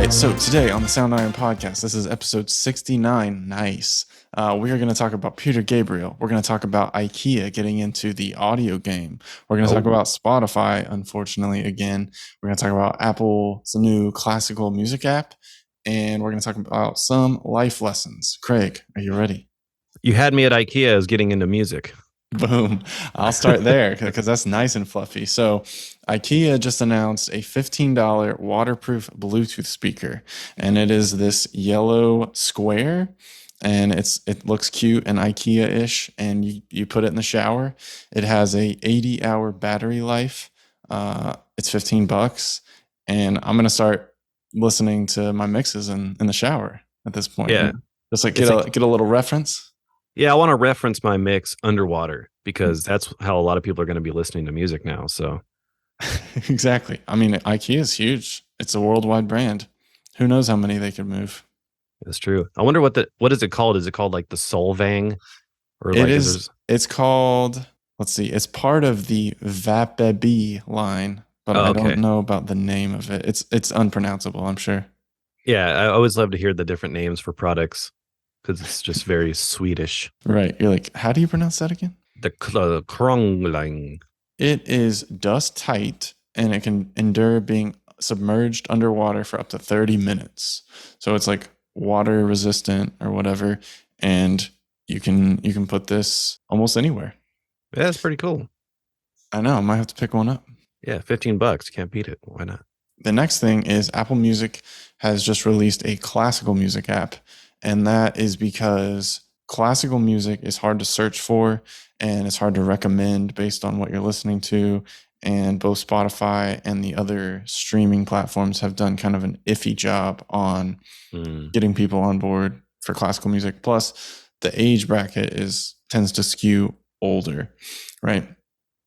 right, so today on the Soundiron Podcast, this is episode 69. Nice. We are going to talk about Peter Gabriel. We're going to talk about IKEA getting into the audio game. We're going to talk about Spotify, unfortunately, again. We're going to talk about Apple's new classical music app, and we're going to talk about some life lessons. Craig, are you ready? You had me at IKEA as getting into music. Boom. I'll start there because that's nice and fluffy. So IKEA just announced a $15 waterproof Bluetooth speaker, and it is this yellow square, and it looks cute and IKEA-ish, and you put it in the shower. It has a 80-hour battery life. It's $15, and I'm gonna start listening to my mixes in the shower at this point. Yeah. Just like get a little reference. Yeah, I want to reference my mix underwater because that's how a lot of people are going to be listening to music now. So Exactly. I mean, IKEA is huge. It's a worldwide brand. Who knows how many they could move? that's true. I wonder what is it called? Is it called like the Solvang? Or It is. It's called. Let's see. It's part of the Vapebi line, but I don't know about the name of it. It's unpronounceable, I'm sure. Yeah, I always love to hear the different names for products because it's just very Swedish. Right. You're like, how do you pronounce that again? The Kronglang. It is dust tight, and it can endure being submerged underwater for up to 30 minutes. So it's like water resistant or whatever, and you can put this almost anywhere. Yeah, that's pretty cool. I know. I might have to pick one up. Yeah, $15. Can't beat it. Why not? The next thing is Apple Music has just released a classical music app, and that is because classical music is hard to search for and it's hard to recommend based on what you're listening to. And both Spotify and the other streaming platforms have done kind of an iffy job on getting people on board for classical music. Plus, the age bracket tends to skew older, right?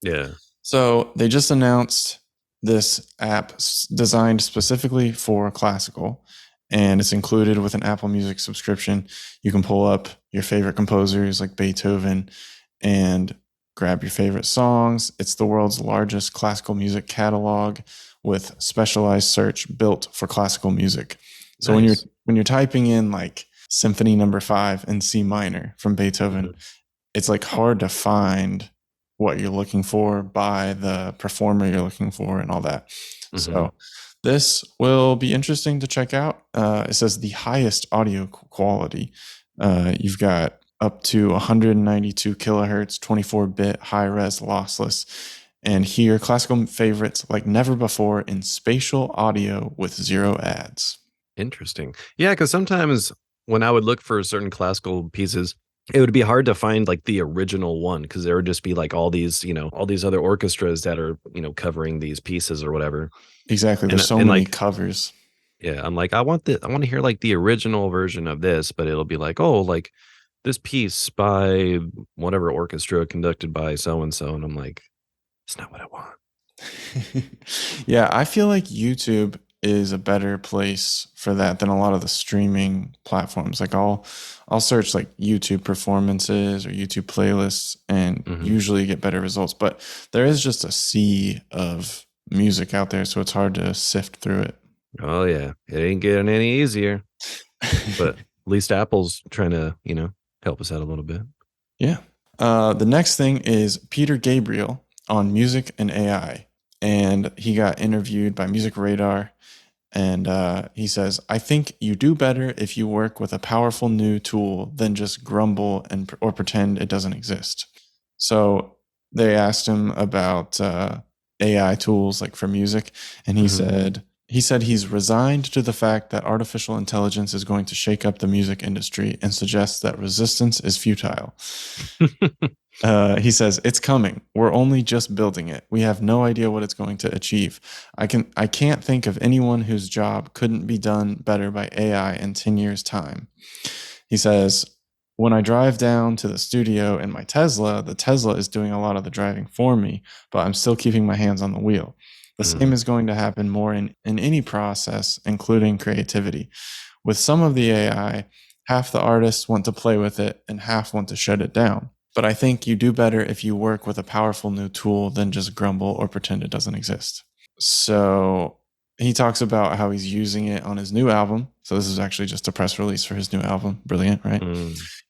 Yeah. So they just announced this app designed specifically for classical, and it's included with an Apple Music subscription. You can pull up your favorite composers like Beethoven and grab your favorite songs. It's the world's largest classical music catalog with specialized search built for classical music. So nice. when you're typing in like Symphony No. 5 in C minor from Beethoven, it's like hard to find what you're looking for by the performer you're looking for and all that. So this will be interesting to check out. It says the highest audio quality. You've got up to 192 kilohertz, 24-bit, high-res, lossless, and hear classical favorites like never before in spatial audio with 0 ads. Interesting. Yeah, because sometimes when I would look for certain classical pieces, it would be hard to find like the original one because there would just be like all these other orchestras that are, covering these pieces or whatever. Exactly. There's so many covers. Yeah. I'm like, I want to hear like the original version of this, but it'll be like, oh, like this piece by whatever orchestra conducted by so-and-so. And I'm like, it's not what I want. Yeah. I feel like YouTube is a better place for that than a lot of the streaming platforms. Like I'll search like YouTube performances or YouTube playlists and usually get better results, but there is just a sea of music out there, so it's hard to sift through it. Oh yeah, it ain't getting any easier. But at least Apple's trying to, help us out a little bit. Yeah. The next thing is Peter Gabriel on music and AI. And he got interviewed by Music Radar, and he says, I think you do better if you work with a powerful new tool than just grumble or pretend it doesn't exist. So they asked him about AI tools like for music, and he said he's resigned to the fact that artificial intelligence is going to shake up the music industry and suggests that resistance is futile. He says, it's coming. We're only just building it. We have no idea what it's going to achieve. I can't think of anyone whose job couldn't be done better by AI in 10 years' time. He says, when I drive down to the studio in my Tesla, the Tesla is doing a lot of the driving for me, but I'm still keeping my hands on the wheel. The same is going to happen more in any process, including creativity. With some of the AI, half the artists want to play with it and half want to shut it down. But I think you do better if you work with a powerful new tool than just grumble or pretend it doesn't exist. So he talks about how he's using it on his new album. So this is actually just a press release for his new album. Brilliant, right?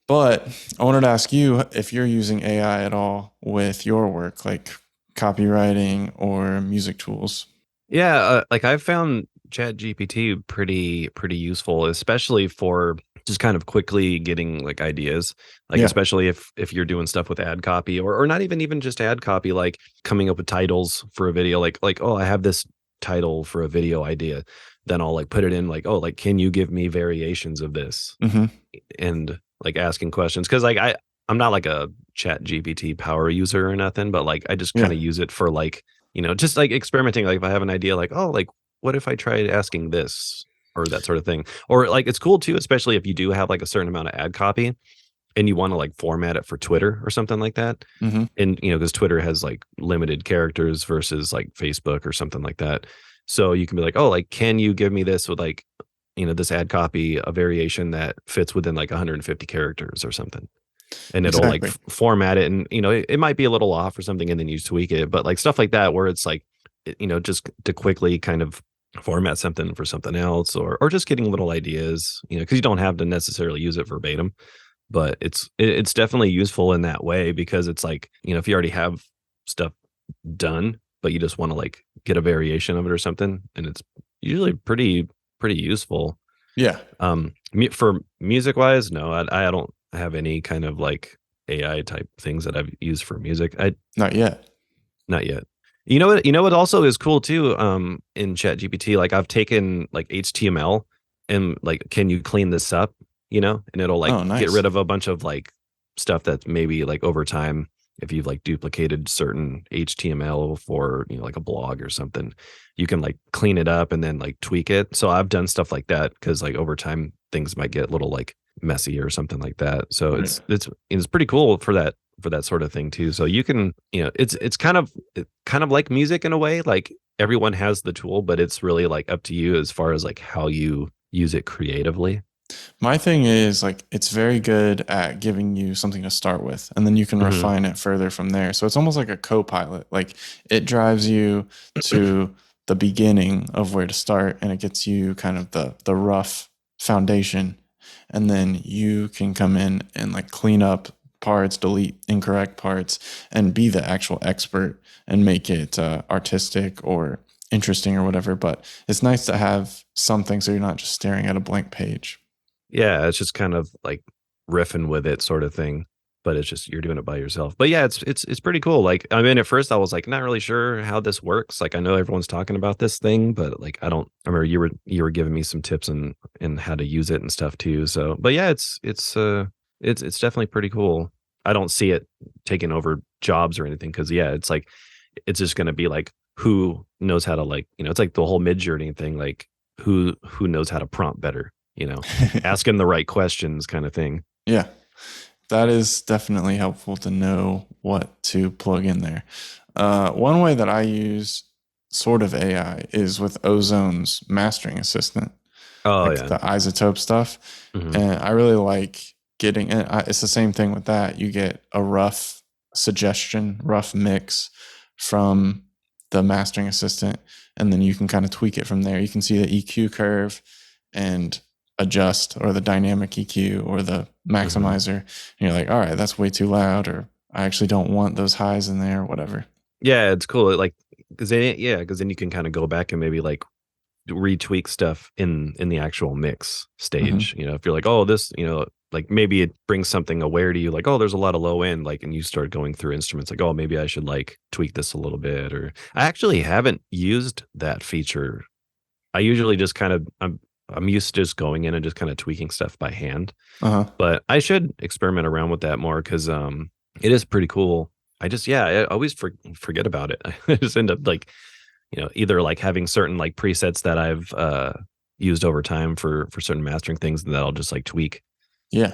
But I wanted to ask you if you're using AI at all with your work, like copywriting or music tools. Yeah, like I've found ChatGPT pretty useful, especially for just kind of quickly getting like ideas. Like Yeah. especially if you're doing stuff with ad copy or not even just ad copy, like coming up with titles for a video, like oh, I have this title for a video idea. Then I'll like put it in like, oh, like can you give me variations of this? Mm-hmm. And like asking questions. Cause like I'm not like a ChatGPT power user or nothing, but like I just kind Yeah. of use it for like, just like experimenting. Like if I have an idea, like, oh, like what if I tried asking this or that sort of thing? Or like it's cool too, especially if you do have like a certain amount of ad copy and you want to like format it for Twitter or something like that. Mm-hmm. And because Twitter has like limited characters versus like Facebook or something like that. So you can be like, oh, like can you give me this with like, this ad copy, a variation that fits within like 150 characters or something. And it'll like Exactly. format it, and it might be a little off or something, and then you tweak it, but like stuff like that where it's like just to quickly kind of format something for something else, or just getting little ideas, because you don't have to necessarily use it verbatim, but it's definitely useful in that way, because it's like, if you already have stuff done but you just want to like get a variation of it or something, and it's usually pretty useful. Yeah. For music wise, no, I don't have any kind of like AI type things that I've used for music. Not yet. Not yet. You know what also is cool too, in Chat GPT, like I've taken like HTML and like, can you clean this up? And it'll like Oh, get nice. rid of a bunch of like stuff that's maybe like over time, if you've like duplicated certain HTML for, like a blog or something, you can like clean it up and then like tweak it. So I've done stuff like that because like over time things might get a little like messy or something like that. So Right. it's pretty cool for that sort of thing too. So you can, it's kind of like music in a way. Like everyone has the tool, but it's really like up to you as far as like how you use it creatively. My thing is like it's very good at giving you something to start with, and then you can Mhm. refine it further from there. So it's almost like a co-pilot. Like it drives you to the beginning of where to start, and it gets you kind of the rough foundation, and then you can come in and like clean up parts, delete incorrect parts, and be the actual expert and make it artistic or interesting or whatever. But it's nice to have something so you're not just staring at a blank page. Yeah, it's just kind of like riffing with it sort of thing, but it's just you're doing it by yourself. But yeah, it's pretty cool. Like I mean, at first I was like not really sure how this works. Like I know everyone's talking about this thing, but like I don't. I remember you were giving me some tips and how to use it and stuff too. So, but yeah, it's definitely pretty cool. I don't see it taking over jobs or anything, because yeah, it's like it's just going to be like who knows how to like, it's like the whole mid journey thing, like who knows how to prompt better, asking the right questions kind of thing. Yeah, that is definitely helpful to know what to plug in there. One way that I use sort of AI is with Ozone's mastering assistant, Oh like yeah. the isotope stuff. Hmm. And I really like getting it. It's the same thing with that. You get a rough suggestion, rough mix from the mastering assistant, and then you can kind of tweak it from there. You can see the EQ curve and adjust, or the dynamic EQ or the Hmm. maximizer. And you're like, all right, that's way too loud, or I actually don't want those highs in there, whatever. Yeah, it's cool. Like because then you can kind of go back and maybe like retweak stuff in the actual mix Hmm. stage. If you're like, oh, this, like maybe it brings something aware to you, like, oh, there's a lot of low end, like, and you start going through instruments, like, oh, maybe I should like tweak this a little bit. Or I actually haven't used that feature. I usually just kind of I'm used to just going in and just kind of tweaking stuff by hand. Uh-huh. But I should experiment around with that more, because it is pretty cool. I always forget about it. I just end up like, either like having certain like presets that I've used over time for certain mastering things, and that I'll just like tweak. Yeah.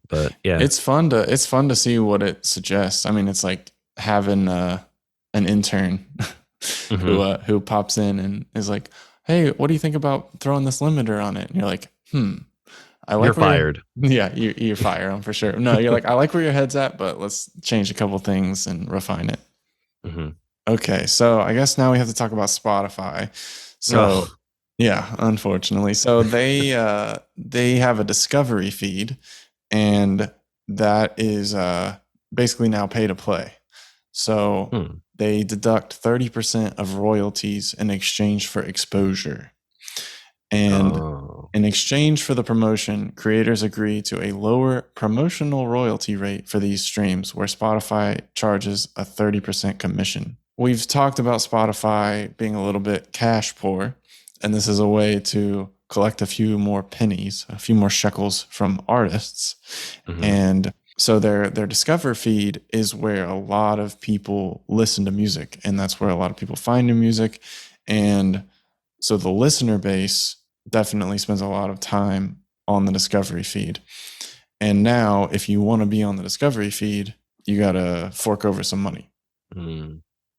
But yeah. It's fun to see what it suggests. I mean, it's like having an intern Hmm. who pops in and is like, "Hey, what do you think about throwing this limiter on it?" And you're like, I You're like where you're." fired. Yeah, you fire them for sure. No, you're like, "I like where your head's at, but let's change a couple things and refine it." Hmm. Okay, so I guess now we have to talk about Spotify. So Oh. Yeah, unfortunately. So they have a discovery feed, and that is basically now pay to play. So Hmm. they deduct 30% of royalties in exchange for exposure. And Oh. in exchange for the promotion, creators agree to a lower promotional royalty rate for these streams, where Spotify charges a 30% commission. We've talked about Spotify being a little bit cash poor, and this is a way to collect a few more pennies, a few more shekels from artists. Hmm. And so their discover feed is where a lot of people listen to music, and that's where a lot of people find new music. And so the listener base definitely spends a lot of time on the discovery feed. And now, if you want to be on the discovery feed, you got to fork over some money. Hmm.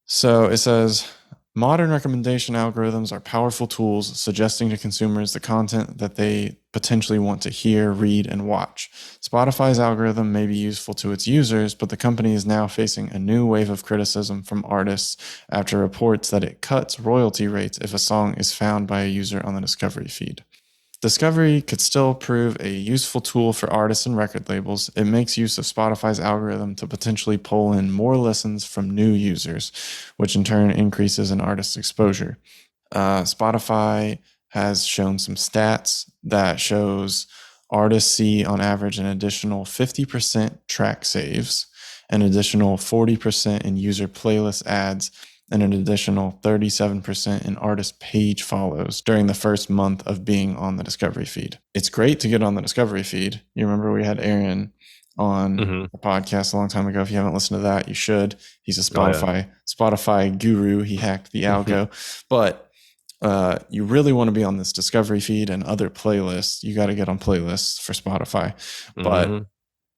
So it says modern recommendation algorithms are powerful tools suggesting to consumers the content that they potentially want to hear, read, and watch. Spotify's algorithm may be useful to its users, but the company is now facing a new wave of criticism from artists after reports that it cuts royalty rates if a song is found by a user on the discovery feed. Discovery could still prove a useful tool for artists and record labels. It makes use of Spotify's algorithm to potentially pull in more listens from new users, which in turn increases an artist's exposure. Spotify has shown some stats that shows artists see on average an additional 50% track saves, an additional 40% in user playlist ads, and an additional 37% in artist page follows during the first month of being on the discovery feed. It's great to get on the discovery feed. You remember we had Aaron on Hmm. the podcast a long time ago. If you haven't listened to that, you should. He's a Oh yeah. Spotify guru. He hacked the algo. But you really want to be on this discovery feed and other playlists. You got to get on playlists for Spotify. But Hmm.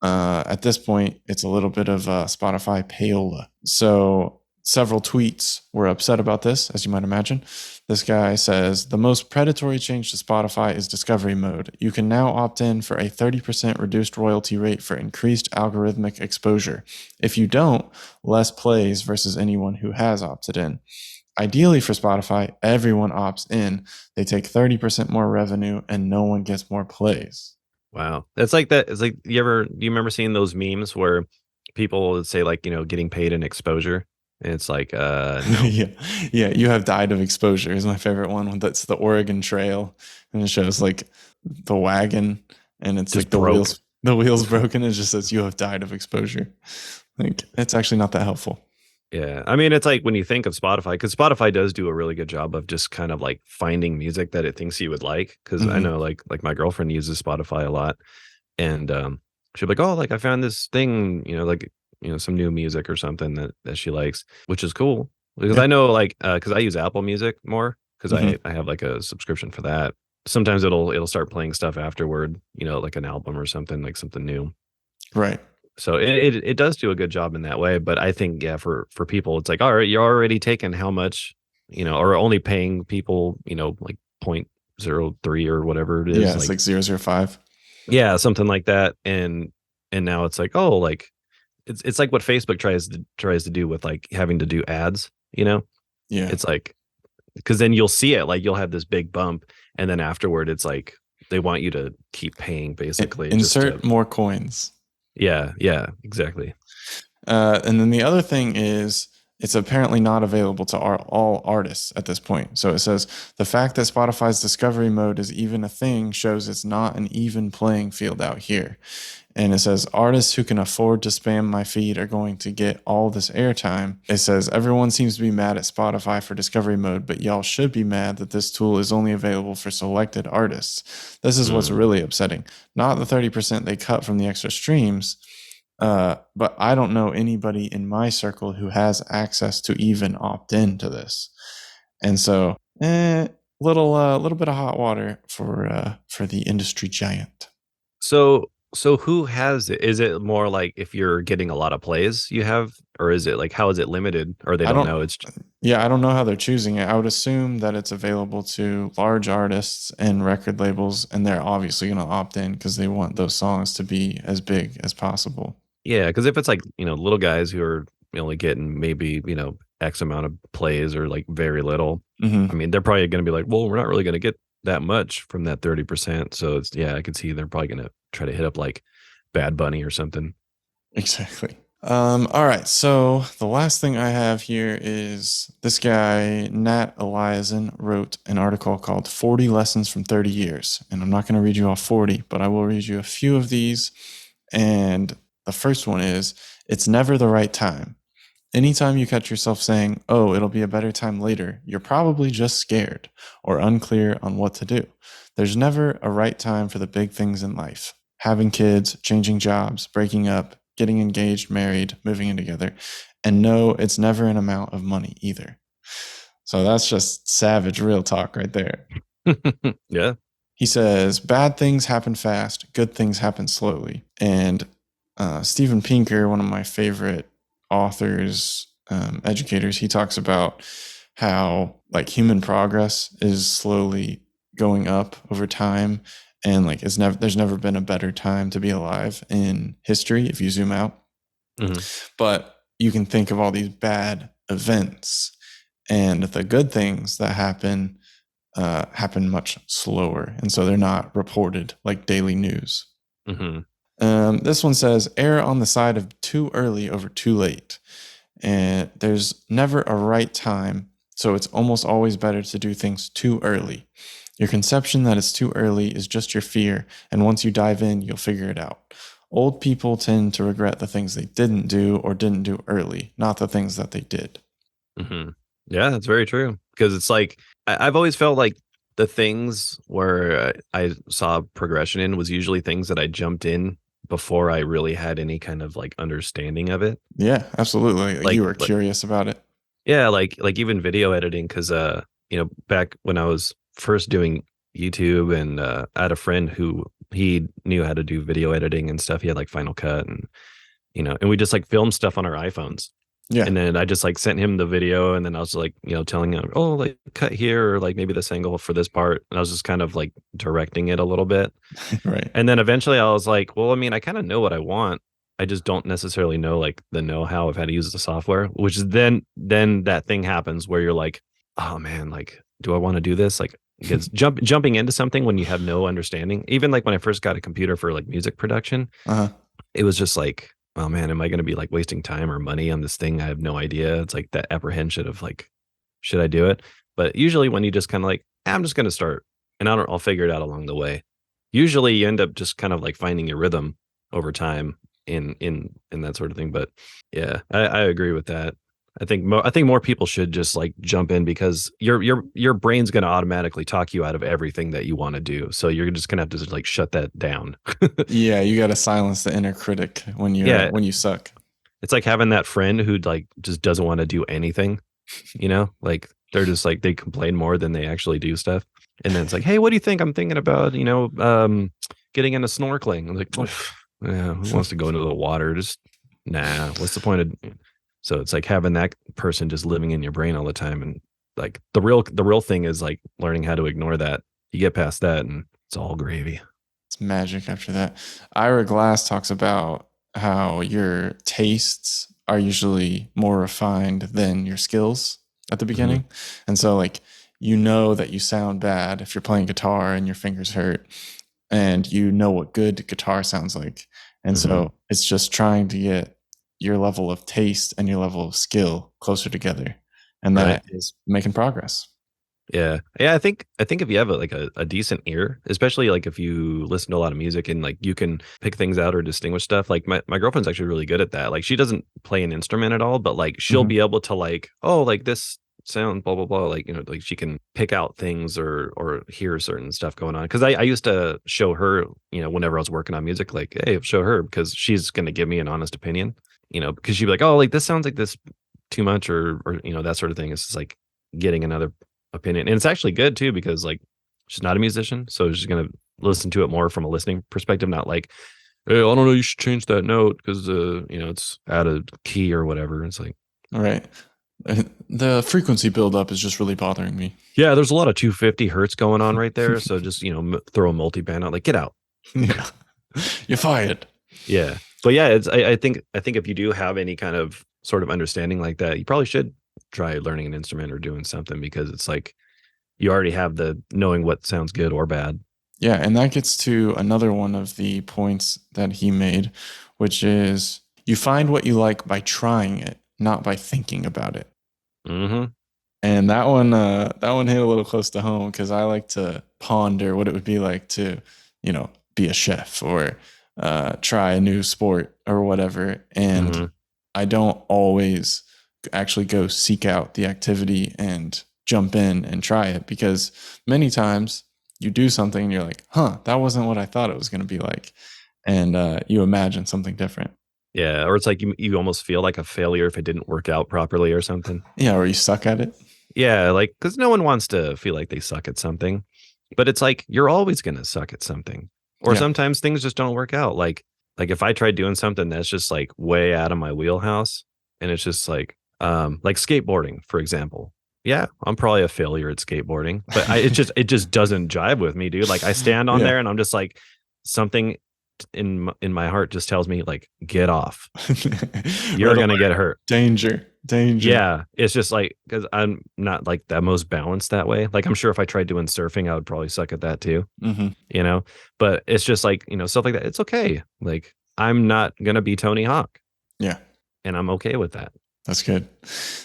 at this point, it's a little bit of Spotify payola. So several tweets were upset about this, as you might imagine. This guy says the most predatory change to Spotify is discovery mode. You can now opt in for a 30% reduced royalty rate for increased algorithmic exposure. If you don't, less plays versus anyone who has opted in. Ideally for Spotify, everyone opts in. They take 30% more revenue and no one gets more plays. Wow. It's like that. It's like do you remember seeing those memes where people would say like, getting paid in exposure? And it's like, no. Yeah, yeah. You have died of exposure is my favorite one. That's the Oregon Trail, and it shows like the wagon, and it's like Just broke. the wheels broken. It just says you have died of exposure. Like it's actually not that helpful. Yeah. I mean, it's like when you think of Spotify, because Spotify does do a really good job of just kind of like finding music that it thinks you would like. Cause I Hmm. know like my girlfriend uses Spotify a lot. And she'll be like, oh, like I found this thing, like, some new music or something that she likes, which is cool. Because Yeah. I know like because I use Apple Music more because Hmm. I have like a subscription for that. Sometimes it'll start playing stuff afterward, like an album or something, like something new. Right. So it does do a good job in that way, but I think yeah, for people, it's like all right, you're already taking how much, or only paying people, like 0.03 or whatever it Yeah. is, It's like like 005. yeah, something like that, and now it's like oh, like it's like what Facebook tries to do with like having to do ads, Yeah. it's like because then you'll see it like you'll have this big bump, and then afterward it's like they want you to keep paying basically just to Insert more coins. yeah exactly. And then the other thing is it's apparently not available to all artists at this point. So it says the fact that Spotify's discovery mode is even a thing shows it's not an even playing field out here. And it says artists who can afford to spam my feed are going to get all this airtime. It says everyone seems to be mad at Spotify for discovery mode, but y'all should be mad that this tool is only available for selected artists. This is what's Mm. really upsetting. Not the 30% they cut from the extra streams, but I don't know anybody in my circle who has access to even opt into this. And so, little bit of hot water for the industry giant. So who has it? Is it more like if you're getting a lot of plays you have, or is it like how is it limited? Or they I don't don't, know. yeah, I don't know how they're choosing it. I would assume that it's available to large artists and record labels, and they're obviously going to opt in because they want those songs to be as big as possible. Yeah, because if it's like little guys who are only getting maybe X amount of plays or like very little, Hmm. I mean, they're probably going to be like, well, we're not really going to get that much from that 30%. So it's, yeah, I could see they're probably going to try to hit up like Bad Bunny or something. Exactly. All right. So the last thing I have here is this guy, Nat Eliason, wrote an article called 40 Lessons from 30 Years. And I'm not going to read you all 40, but I will read you a few of these. And the first one is, it's never the right time. Anytime you catch yourself saying, oh, it'll be a better time later, you're probably just scared or unclear on what to do. There's never a right time for the big things in life. Having kids, changing jobs, breaking up, getting engaged, married, moving in together. And no, it's never an amount of money either. So that's just savage real talk right there. Yeah. He says, bad things happen fast, good things happen slowly. And Steven Pinker, one of my favorite authors, educators, he talks about how like human progress is slowly going up over time, and like there's never been a better time to be alive in history if you zoom out. But you can think of all these bad events, and the good things that happen much slower, and so they're not reported like daily news. This one says, err on the side of too early over too late. And there's never a right time, so it's almost always better to do things too early. Your conception that it's too early is just your fear, and once you dive in, you'll figure it out. Old people tend to regret the things they didn't do or didn't do early, not the things that they did. Yeah, that's very true. Because it's like, I've always felt like the things where I saw progression in was usually things that I jumped in before I really had any kind of like understanding of it. Yeah, absolutely. Like, you were curious about it. Yeah, like even video editing, because back when I was first doing YouTube, and I had a friend who he knew how to do video editing and stuff. He had like Final Cut, and and we just like filmed stuff on our iPhones. Yeah. And then I just like sent him the video, and then I was like, telling him, oh, like cut here, or like maybe this angle for this part. And I was just kind of like directing it a little bit. Right. And then eventually I was like, well, I mean, I kind of know what I want. I just don't necessarily know like the know-how of how to use the software, which is then that thing happens where you're like, oh man, like, do I want to do this? Like, because jumping into something when you have no understanding, even like when I first got a computer for like music production, it was just like, oh man, am I going to be like wasting time or money on this thing? I have no idea. It's like that apprehension of like, should I do it? But usually when you just kind of like, I'm just going to start, and I'll figure it out along the way. Usually you end up just kind of like finding your rhythm over time in that sort of thing. But yeah, I agree with that. I think more people should just like jump in, because your brain's going to automatically talk you out of everything that you want to do. So you're just going to have to just like shut that down. Yeah, you got to silence the inner critic when you suck. It's like having that friend who like just doesn't want to do anything, like they're just like, they complain more than they actually do stuff. And then it's like, hey, what do you think? I'm thinking about, getting into snorkeling. I'm like, yeah, who wants to go into the water? Just nah, what's the point of? So it's like having that person just living in your brain all the time. And like the real thing is like learning how to ignore that. You get past that and it's all gravy. It's magic after that. Ira Glass talks about how your tastes are usually more refined than your skills at the beginning. And so like, that you sound bad if you're playing guitar and your fingers hurt, and what good guitar sounds like. And so it's just trying to get your level of taste and your level of skill closer together. And that is making progress. Yeah. I think if you have a decent ear, especially like if you listen to a lot of music and like you can pick things out or distinguish stuff. Like my girlfriend's actually really good at that. Like she doesn't play an instrument at all, but like she'll be able to like, oh, like this sound, blah blah blah, like like she can pick out things or hear certain stuff going on. Because I used to show her, whenever I was working on music, like, hey, show her, because she's going to give me an honest opinion, because she'd be like, oh, like this sounds like this too much, or that sort of thing. It's just like getting another opinion. And it's actually good too, because like she's not a musician, so she's going to listen to it more from a listening perspective, not like, hey, I don't know, you should change that note because it's out of key or whatever. It's like, all right. The frequency buildup is just really bothering me. Yeah, there's a lot of 250 hertz going on right there. So just, throw a multi-band out, like, get out. Yeah. You're fired. Yeah. But yeah, I think if you do have any kind of sort of understanding like that, you probably should try learning an instrument or doing something, because it's like you already have the knowing what sounds good or bad. Yeah, and that gets to another one of the points that he made, which is you find what you like by trying it, not by thinking about it. Mm-hmm. And that one hit a little close to home because I like to ponder what it would be like to, be a chef or try a new sport or whatever. And Mm-hmm. I don't always actually go seek out the activity and jump in and try it, because many times you do something and you're like, huh, that wasn't what I thought it was going to be like. And you imagine something different. Yeah, or it's like you almost feel like a failure if it didn't work out properly or something. Yeah, or you suck at it. Yeah, like because no one wants to feel like they suck at something, but it's like you're always gonna suck at something, or Yeah. sometimes things just don't work out. Like if I tried doing something that's just like way out of my wheelhouse, and it's just like skateboarding, for example. Yeah, I'm probably a failure at skateboarding, but it just doesn't jive with me, dude. Like I stand on Yeah. there and I'm just like something in my heart just tells me like get off. You're Red gonna alert. get hurt. Danger. Danger. Yeah, it's just like because I'm not like the most balanced that way. Like I'm sure if I tried doing surfing, I would probably suck at that too, Hmm. you know. But it's just like stuff like that. It's okay. Like I'm not gonna be Tony Hawk, Yeah. and I'm okay with that. That's good.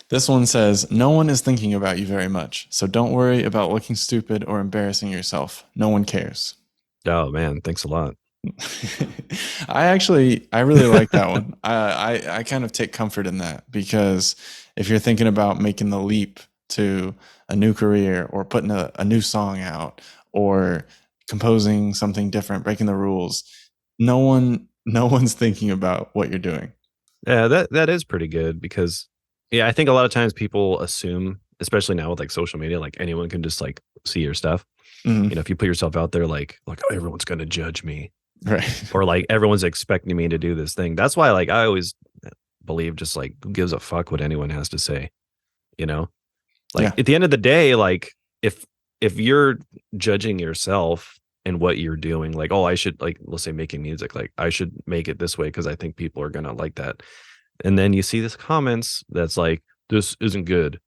This one says, no one is thinking about you very much, so don't worry about looking stupid or embarrassing yourself. No one cares. Oh man, thanks a lot. I really like that one. I kind of take comfort in that, because if you're thinking about making the leap to a new career or putting a new song out or composing something different, breaking the rules, no one's thinking about what you're doing. Yeah, that is pretty good because yeah, I think a lot of times people assume, especially now with like social media, like anyone can just like see your stuff. Mhm. If you put yourself out there, like oh, everyone's gonna judge me, Right. or like everyone's expecting me to do this thing. That's why like I always believe just like who gives a fuck what anyone has to say, you know? Yeah. Like at the end of the day, like if you're judging yourself and what you're doing, like, oh, I should like let's say making music, like I should make it this way because I think people are gonna like that. And then you see this comments that's like, this isn't good.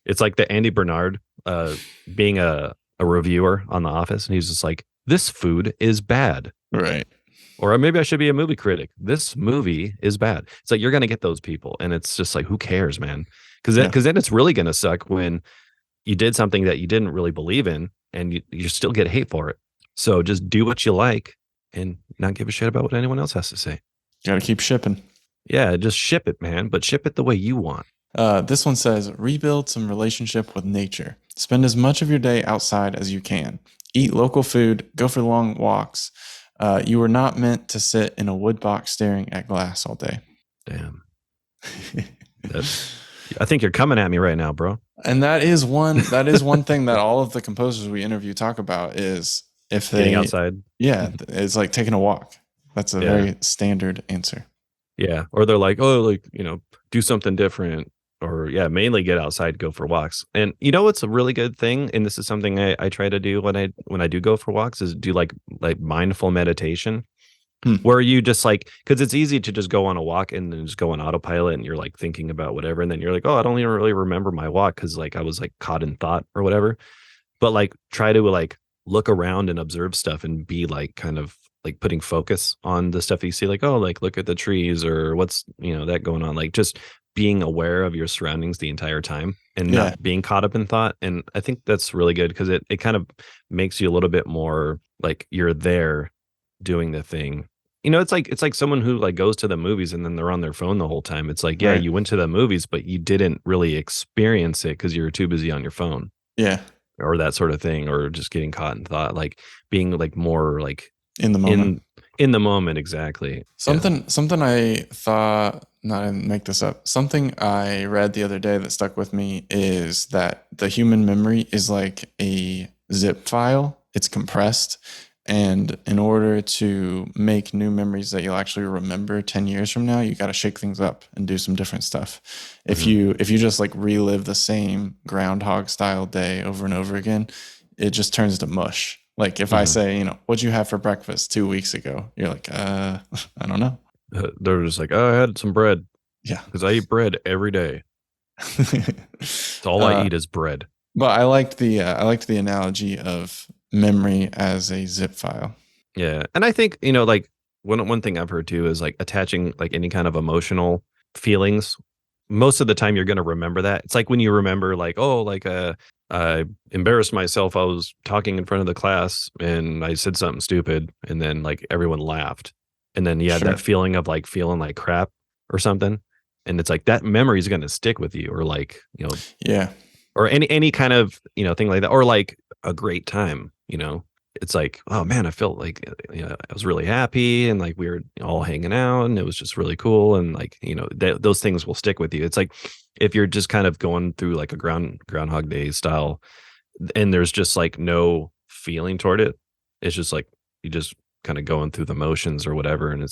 It's like the Andy Bernard being a reviewer on The Office, and he's just like, this food is bad. Right. Or maybe I should be a movie critic. This movie is bad. It's like you're gonna get those people, and it's just like, who cares, man? Because Yeah. then it's really gonna suck when you did something that you didn't really believe in, and you still get hate for it. So just do what you like, and not give a shit about what anyone else has to say. Got to keep shipping. Yeah, just ship it, man. But ship it the way you want. This one says, rebuild some relationship with nature. Spend as much of your day outside as you can. Eat local food. Go for long walks. You were not meant to sit in a wood box staring at glass all day. Damn. I think you're coming at me right now, bro. And that is one thing that all of the composers we interview talk about is if they Getting outside. Yeah, it's like taking a walk. That's a very standard answer. Yeah. Or they're like, oh, like, do something different. Or yeah, mainly get outside, go for walks. And what's a really good thing? And this is something I try to do when I do go for walks is do like mindful meditation. Where you just like, because it's easy to just go on a walk and then just go on autopilot and you're like thinking about whatever. And then you're like, oh, I don't even really remember my walk because like I was like caught in thought or whatever. But like try to like look around and observe stuff and be like kind of like putting focus on the stuff you see, like, oh, like look at the trees or what's, that going on. Like just being aware of your surroundings the entire time and not being caught up in thought. And I think that's really good because it kind of makes you a little bit more like you're there doing the thing. It's like someone who like goes to the movies and then they're on their phone the whole time. It's like, yeah, Right. you went to the movies, but you didn't really experience it because you were too busy on your phone. Yeah. Or that sort of thing, or just getting caught in thought, like being like more like In the moment. In the moment, exactly. Something I thought, not to make this up, something I read the other day that stuck with me is that the human memory is like a zip file. It's compressed. And in order to make new memories that you'll actually remember 10 years from now, you got to shake things up and do some different stuff. If you just like relive the same groundhog style day over and over again, it just turns to mush. Like if I say, what'd you have for breakfast 2 weeks ago? You're like, I don't know. They're just like, oh, I had some bread. Yeah. Because I eat bread every day. It's all I eat is bread. But I liked the analogy of memory as a zip file. Yeah. And I think, like one thing I've heard too is like attaching like any kind of emotional feelings. Most of the time you're going to remember that. It's like when you remember like, oh, like I embarrassed myself. I was talking in front of the class and I said something stupid and then like everyone laughed. And then you had Sure. that feeling of like feeling like crap or something. And it's like that memory is going to stick with you or like, Yeah. or any kind of, thing like that or like a great time. It's like, oh man, I felt like I was really happy and like we were all hanging out and it was just really cool and like those things will stick with you. It's like if you're just kind of going through like a Groundhog Day style and there's just like no feeling toward it, it's just like you just kind of going through the motions or whatever, and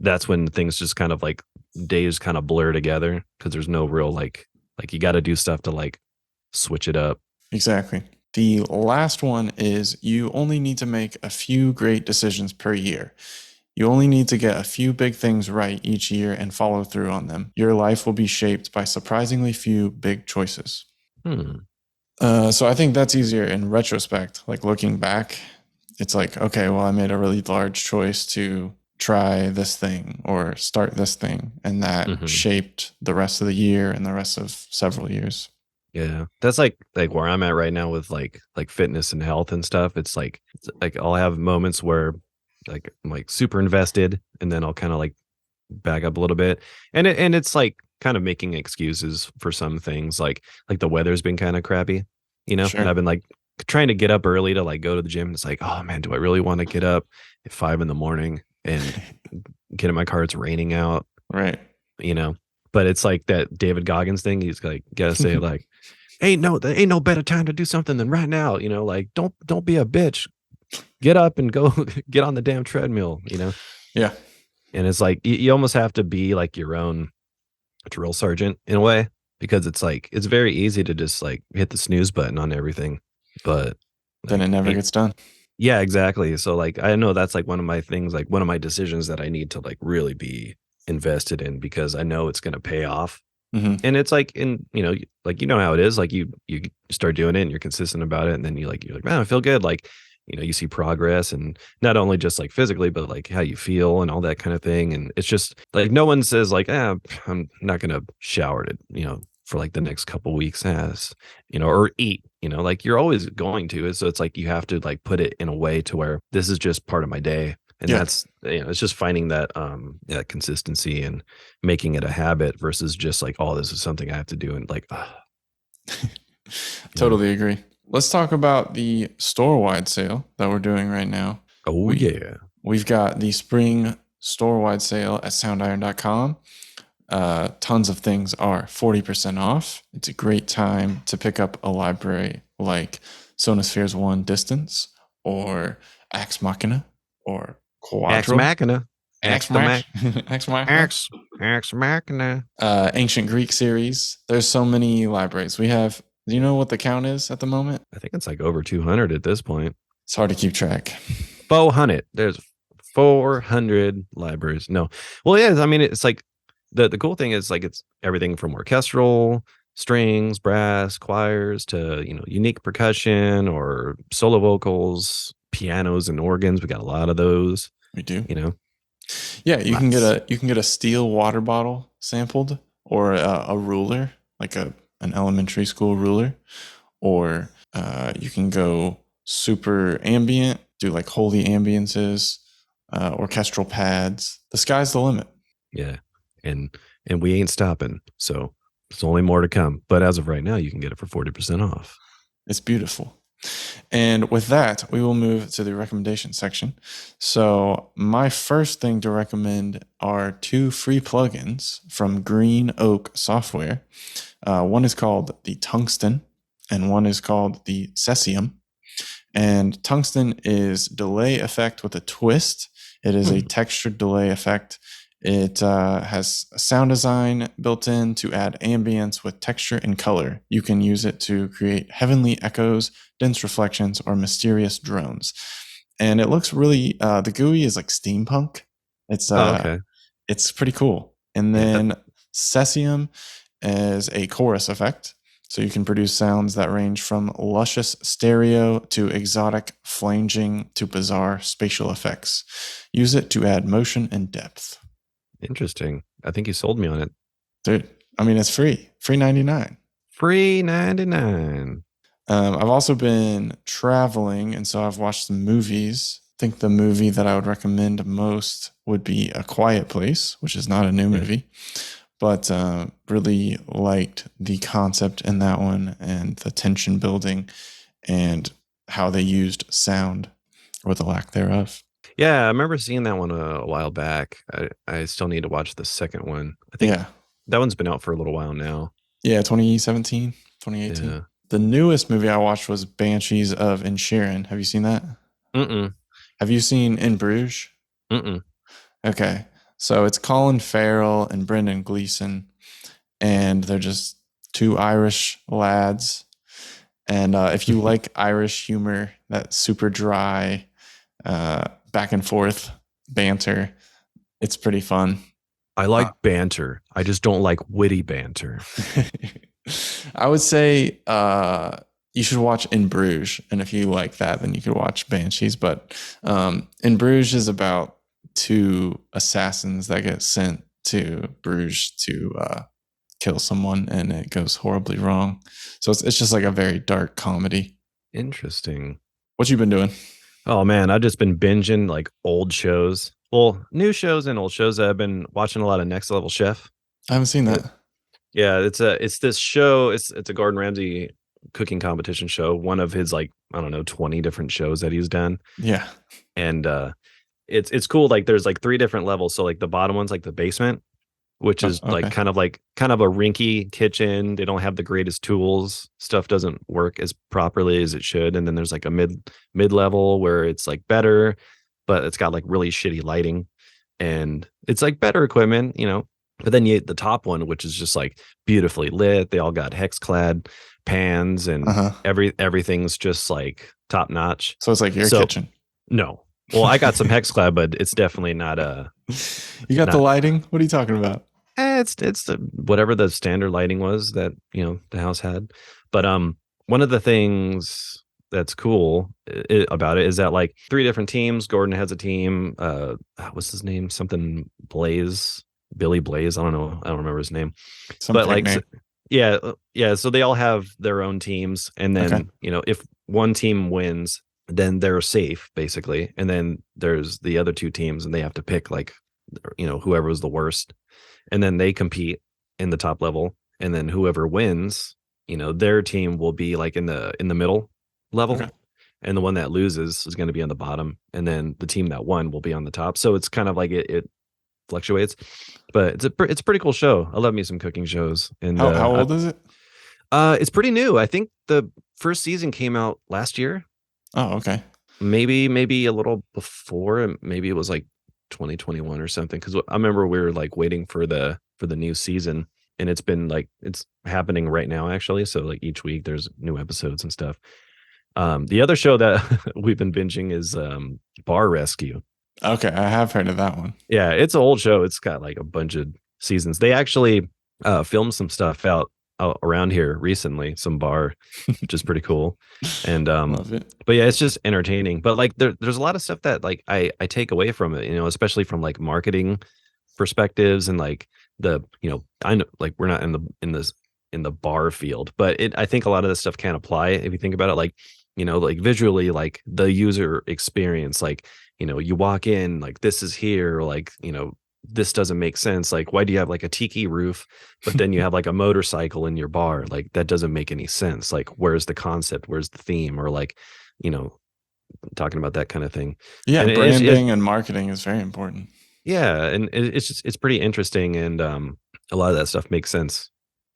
that's when things just kind of like days kind of blur together because there's no real like you got to do stuff to like switch it up. Exactly. The last one is you only need to make a few great decisions per year. You only need to get a few big things right each year and follow through on them. Your life will be shaped by surprisingly few big choices. So I think that's easier in retrospect. Like looking back, it's like, okay, well, I made a really large choice to try this thing or start this thing, and that shaped the rest of the year and the rest of several years. Yeah, that's like where I'm at right now with like fitness and health and stuff. It's like I'll have moments where like I'm like super invested, and then I'll kind of like back up a little bit, and it's like kind of making excuses for some things, like the weather's been kind of crappy, and Sure. I've been like trying to get up early to like go to the gym. It's like, oh man, do I really want to get up at 5 a.m. and get in my car? It's raining out, Right. you know. But it's like that David Goggins thing. He's like, gotta say like, there ain't no better time to do something than right now. Like don't be a bitch. Get up and go get on the damn treadmill. Yeah. And it's like you almost have to be like your own drill sergeant in a way because it's like it's very easy to just like hit the snooze button on everything. But Then it like never gets done. yeah, exactly. So like I know that's like one of my things, like one of my decisions that I need to like really be invested in because I know it's gonna pay off. Hmm. And it's like like how it is. Like you start doing it and you're consistent about it, and then you're like, man, I feel good. Like, you see progress and not only just like physically, but like how you feel and all that kind of thing. And it's just like no one says like, I'm not gonna shower for like the next couple weeks or eat, like you're always going to. So it's like you have to like put it in a way to where this is just part of my day. And Yeah. that's it's just finding that consistency and making it a habit versus just like, oh, this is something I have to do and like Totally agree. Let's talk about the store-wide sale that we're doing right now. oh yeah. We've got the spring store-wide sale at soundiron.com. Tons of things are 40% off. It's a great time to pick up a library like Sonosphere's One Distance or Ax Machina or Ex Quadro. Machina. Ax Ex Machina. Ex Machina. Ancient Greek series. There's so many libraries. We have, do you know what the count is at the moment? I think it's like over 200 at this point. It's hard to keep track. 400. There's 400 libraries. No. Well, yeah, I mean, it's like the cool thing is like it's everything from orchestral, strings, brass, choirs to, unique percussion or solo vocals, pianos and organs. We got a lot of those, We do. you know. Yeah, you can Lots. get a steel water bottle sampled or a ruler, like an elementary school ruler, or you can go super ambient, do like holy ambiances, orchestral pads. The sky's the limit. Yeah. And we ain't stopping. So there's only more to come. But as of right now, you can get it for 40% off. It's beautiful. And with that, we will move to the recommendation section. So my first thing to recommend are two free plugins from Green Oak Software. One is called the Tungsten, and one is called the Cesium. And Tungsten is delay effect with a twist. It is a textured delay effect. It has sound design built in to add ambience with texture and color. You can use it to create heavenly echoes, dense reflections, or mysterious drones. And it looks really, the GUI is like steampunk. It's Okay. it's pretty cool. And then Cesium as a chorus effect. So you can produce sounds that range from luscious stereo to exotic flanging to bizarre spatial effects. Use it to add motion and depth. Interesting. I think you sold me on it. Dude, I mean, it's free. Free 99. Free 99. I've also been traveling, and so I've watched some movies. I think the movie that I would recommend most would be A Quiet Place, which is not a new movie, but really liked the concept in that one and the tension building and how they used sound or the lack thereof. Yeah, I remember seeing that one a while back. I still need to watch the second one. I think that one's been out for a little while now. Yeah, 2017, 2018. Yeah. The newest movie I watched was Banshees of Inisherin. Have you seen that? Mm-mm. Have you seen In Bruges? Mm-mm. Okay. So it's Colin Farrell and Brendan Gleeson, and they're just two Irish lads. And if you like Irish humor, that super dry, back and forth banter, it's pretty fun. I like banter. I just don't like witty banter. I would say you should watch In Bruges, and if you like that, then you could watch Banshees. But In Bruges is about two assassins that get sent to Bruges to kill someone, and it goes horribly wrong. So it's just like a very dark comedy. Interesting. What you been doing? Oh man, I've just been binging like old shows. Well, new shows and old shows. I've been watching a lot of Next Level Chef. I haven't seen that. Yeah, it's this show. It's a Gordon Ramsay cooking competition show. One of his, like, I don't know, 20 different shows that he's done. Yeah. And it's cool. Like there's like 3 different levels. So like the bottom one's like the basement, which is like kind of a rinky kitchen. They don't have the greatest tools. Stuff doesn't work as properly as it should. And then there's like a mid level where it's like better, but it's got like really shitty lighting and it's like better equipment, you know. But then you the top one, which is just like beautifully lit. They all got hex clad pans and everything's just like top notch. So it's like your kitchen. No. Well, I got some hex clad, but it's definitely not You got the lighting? What are you talking about? It's the whatever the standard lighting was that, you know, the house had. But one of the things that's cool about it is that like 3 different teams. Gordon has a team. What's his name? Something Billy Blaze. I don't know. I don't remember his name. But like, so, yeah. So they all have their own teams, and then you know, if one team wins, then they're safe basically, and then there's the other 2 teams, and they have to pick like, you know, whoever was the worst, and then they compete in the top level, and then whoever wins, you know, their team will be like in the middle level, and the one that loses is going to be on the bottom, and then the team that won will be on the top. So it's kind of like it fluctuates, but it's a pretty cool show. I love me some cooking shows. And how old is it? It's pretty new. I think the first season came out last year. Oh, okay. Maybe a little before. Maybe it was like 2021 or something. Because I remember we were like waiting for the new season, and it's been like it's happening right now actually. So like each week there's new episodes and stuff. The other show that we've been binging is Bar Rescue. Okay, I have heard of that one. Yeah, it's an old show. It's got like a bunch of seasons. They actually filmed some stuff out around here recently, some bar, which is pretty cool. And love it. But yeah, it's just entertaining. But like there's a lot of stuff that like I take away from it, you know, especially from like marketing perspectives and like the, you know, I know like we're not in the bar field, but I think a lot of this stuff can apply if you think about it, like, you know, like visually, like the user experience, like, you know, you walk in, like this is here, like, you know, this doesn't make sense. Like, why do you have like a tiki roof, but then you have like a motorcycle in your bar? Like, that doesn't make any sense. Like, where's the concept? Where's the theme? Or like, you know, talking about that kind of thing. Yeah, and branding and marketing is very important. Yeah, and it's pretty interesting, and a lot of that stuff makes sense,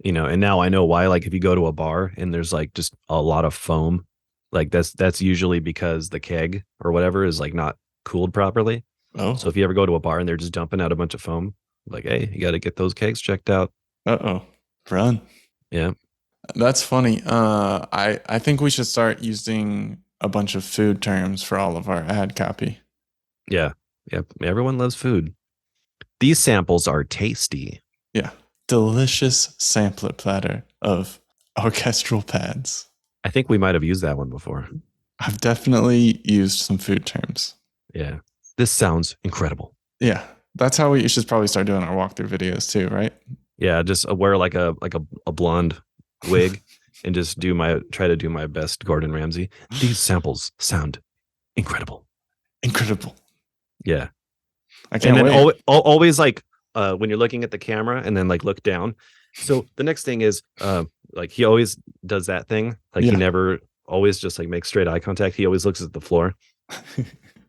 you know. And now I know why. Like, if you go to a bar and there's like just a lot of foam, like that's usually because the keg or whatever is like not cooled properly. Oh, so if you ever go to a bar and they're just dumping out a bunch of foam, like, hey, you got to get those kegs checked out. Run. Yeah, that's funny. I think we should start using a bunch of food terms for all of our ad copy. Yeah. Everyone loves food. These samples are tasty. Yeah. delicious sampler platter of orchestral pads. I think we might have used that one before. I've definitely used some food terms. Yeah. This sounds incredible. Yeah. That's how we should probably start doing our walkthrough videos too, right? Yeah, just wear like a blonde wig and just try to do my best Gordon Ramsay. These samples sound incredible. Incredible. Yeah. I can't wait. Always like when you're looking at the camera and then like look down. So the next thing is like he always does that thing. Like he never always just like makes straight eye contact. He always looks at the floor.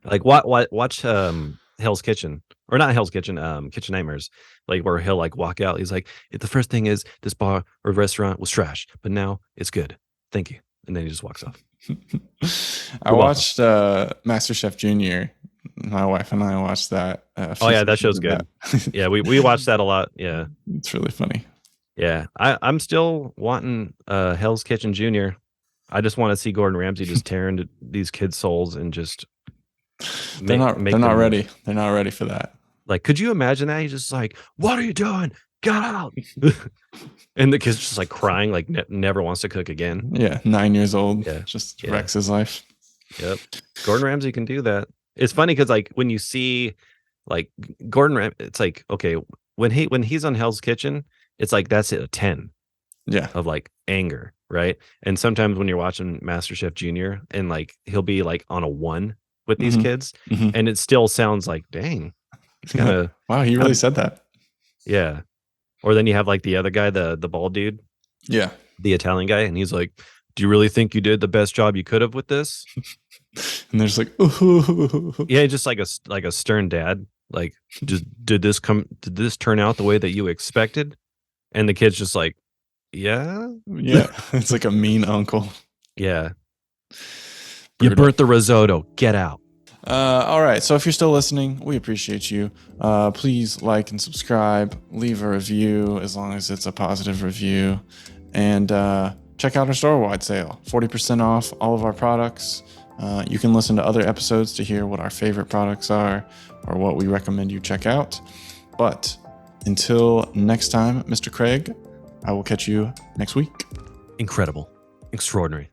Like watch Hell's Kitchen, or not Hell's Kitchen, Kitchen Nightmares, like where he'll like walk out. He's like, the first thing is this bar or restaurant was trash, but now it's good. Thank you. And then he just walks off. I watched MasterChef Junior. My wife and I watched that. Oh yeah, that show's good. Yeah, we watched that a lot. Yeah, it's really funny. Yeah, I'm still wanting Hell's Kitchen Junior. I just want to see Gordon Ramsay just tear into these kids' souls and just. They're not ready. They're not ready for that. Like, could you imagine that? He's just like, "What are you doing? Get out!" And the kid's just like crying, like never wants to cook again. Yeah, 9 years old. Yeah, just wrecks his life. Yep, Gordon Ramsay can do that. It's funny because like when you see like Gordon Ramsay, it's like okay when he's on Hell's Kitchen, it's like that's a 10. Yeah, of like anger, right? And sometimes when you're watching MasterChef Junior, and like he'll be like on a 1 with these kids, and it still sounds like, dang, it's kind of wow, he really said that. Yeah. Or then you have like the other guy, the bald dude, yeah, the Italian guy, and he's like, "Do you really think you did the best job you could have with this?" And there's like, ooh. Yeah, just like a stern dad. Like, just did this turn out the way that you expected? And the kid's just like, yeah. It's like a mean uncle. Yeah. You burnt the risotto. Get out. All right. So if you're still listening, we appreciate you. Please like and subscribe. Leave a review as long as it's a positive review. And check out our Storewide sale. 40% off all of our products. You can listen to other episodes to hear what our favorite products are or what we recommend you check out. But until next time, Mr. Craig, I will catch you next week. Incredible. Extraordinary.